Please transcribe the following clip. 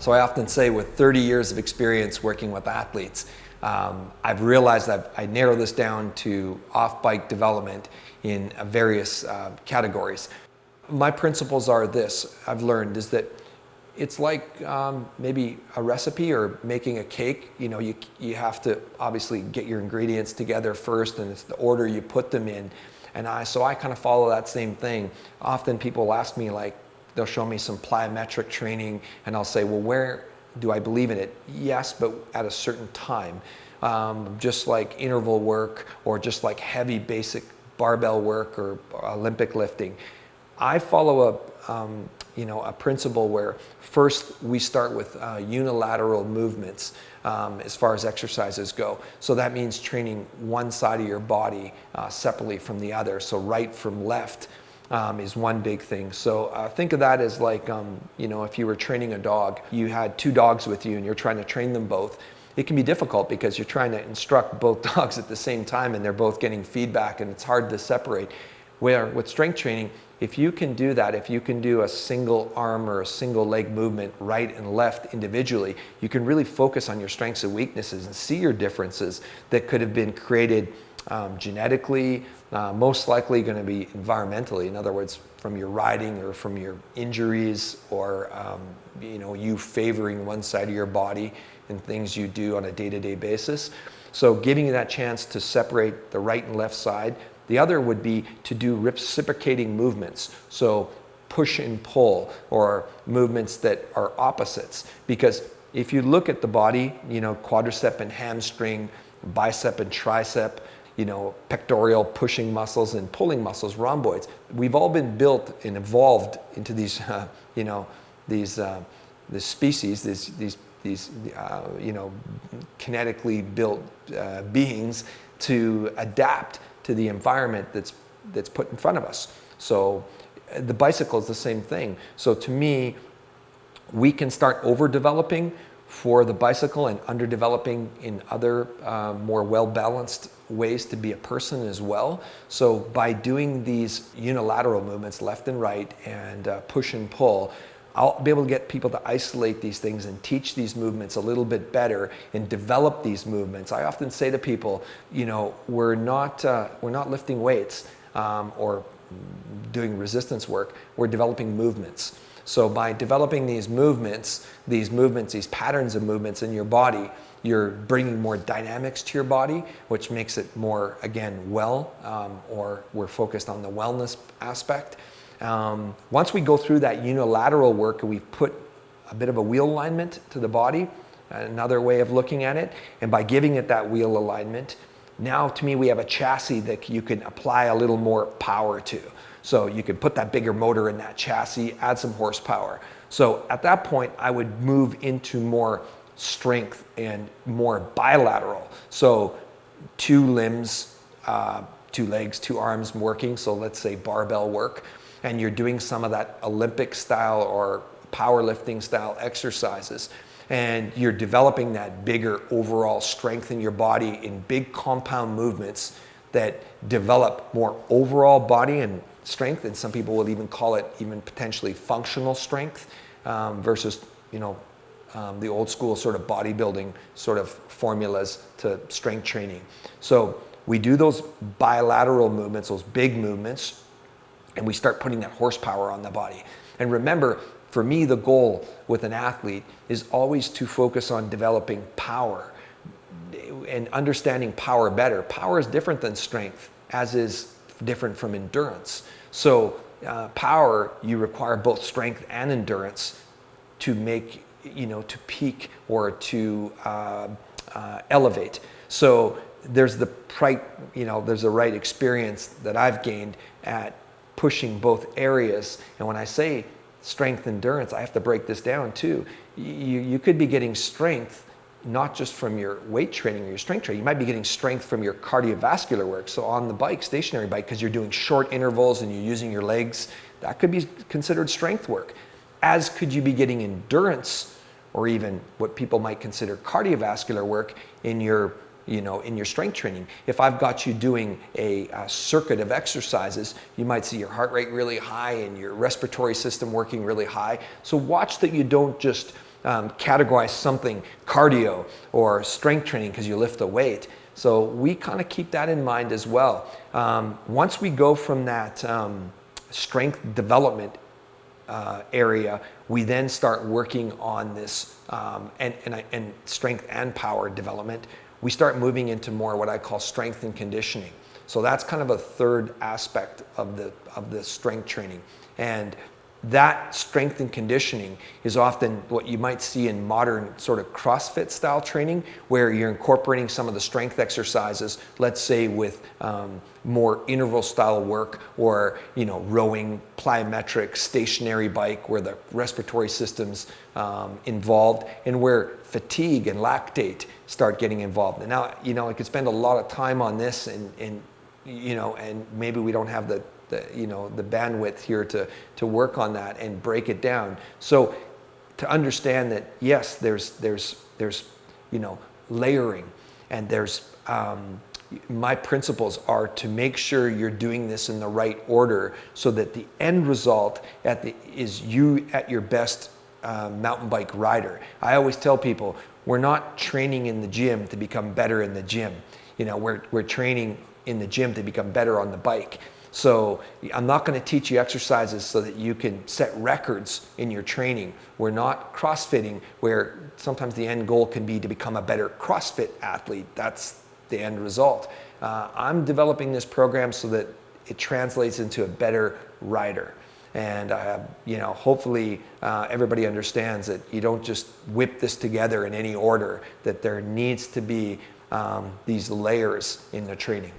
So I often say with 30 years of experience working with athletes, I've realized that I narrow this down to off-bike development in various categories. My principles are this, I've learned, is that it's like maybe a recipe or making a cake. You know, you have to obviously get your ingredients together first, and it's the order you put them in. And so I kind of follow that same thing. Often people ask me, like, they'll show me some plyometric training, and I'll say, well, where do I believe in it? Yes, but at a certain time. Just like interval work, or just like heavy basic barbell work or Olympic lifting. I follow a principle where first we start with unilateral movements as far as exercises go. So that means training one side of your body separately from the other. So right from left is one big thing. So think of that as like, if you were training a dog, you had two dogs with you and you're trying to train them both. It can be difficult because you're trying to instruct both dogs at the same time and they're both getting feedback and it's hard to separate. Where with strength training, if you can do that, if you can do a single arm or a single leg movement right and left individually, you can really focus on your strengths and weaknesses and see your differences that could have been created genetically, most likely going to be environmentally. In other words, from your riding or from your injuries, or you favoring one side of your body and things you do on a day-to-day basis. So giving you that chance to separate the right and left side. The other would be to do reciprocating movements. So push and pull, or movements that are opposites. Because if you look at the body, quadricep and hamstring, bicep and tricep, pectoral pushing muscles and pulling muscles, rhomboids. We've all been built and evolved into these, this species, these kinetically built beings to adapt to the environment that's put in front of us. So the bicycle is the same thing. So to me, we can start overdeveloping for the bicycle and underdeveloping in other more well-balanced ways to be a person as well. So by doing these unilateral movements, left and right, and push and pull, I'll be able to get people to isolate these things and teach these movements a little bit better and develop these movements. I often say to people, we're not lifting weights or doing resistance work. We're developing movements. So by developing these movements, these patterns of movements in your body, you're bringing more dynamics to your body, which makes it more, again, or we're focused on the wellness aspect. Once we go through that unilateral work and we've put a bit of a wheel alignment to the body, another way of looking at it, and by giving it that wheel alignment, now to me we have a chassis that you can apply a little more power to. So you could put that bigger motor in that chassis, add some horsepower. So at that point I would move into more strength and more bilateral. So two limbs, two legs, two arms working, so let's say barbell work, and you're doing some of that Olympic style or powerlifting style exercises, and you're developing that bigger overall strength in your body in big compound movements that develop more overall body and strength, and some people will even call it even potentially functional strength versus the old school sort of bodybuilding sort of formulas to strength training. So we do those bilateral movements, those big movements, and we start putting that horsepower on the body. And remember, for me, the goal with an athlete is always to focus on developing power and understanding power better. Power is different than strength, as is different from endurance. So power, you require both strength and endurance to make, to peak or to elevate. So there's the right experience that I've gained at pushing both areas. And when I say strength endurance, I have to break this down too. You could be getting strength not just from your weight training or your strength training. You might be getting strength from your cardiovascular work. So on the bike, stationary bike, because you're doing short intervals and you're using your legs, that could be considered strength work. As could you be getting endurance or even what people might consider cardiovascular work in your strength training. If I've got you doing a circuit of exercises, you might see your heart rate really high and your respiratory system working really high. So watch that you don't just categorize something cardio or strength training because you lift a weight. So we kind of keep that in mind as well. Once we go from that strength development area, we then start working on this and strength and power development. We start moving into more what I call strength and conditioning. So that's kind of a third aspect of the strength training. And that strength and conditioning is often what you might see in modern sort of CrossFit style training, where you're incorporating some of the strength exercises, let's say with more interval style work, or rowing, plyometric, stationary bike, where the respiratory system's involved, and where fatigue and lactate start getting involved. And now I could spend a lot of time on this, and maybe we don't have the bandwidth here to work on that and break it down. So to understand that, yes, there's layering, and there's my principles are to make sure you're doing this in the right order, so that the end result is you at your best mountain bike rider. I always tell people, we're not training in the gym to become better in the gym. We're training in the gym to become better on the bike. So I'm not going to teach you exercises so that you can set records in your training. We're not CrossFitting, where sometimes the end goal can be to become a better CrossFit athlete. That's the end result. I'm developing this program so that it translates into a better rider. And hopefully everybody understands that you don't just whip this together in any order, that there needs to be these layers in the training.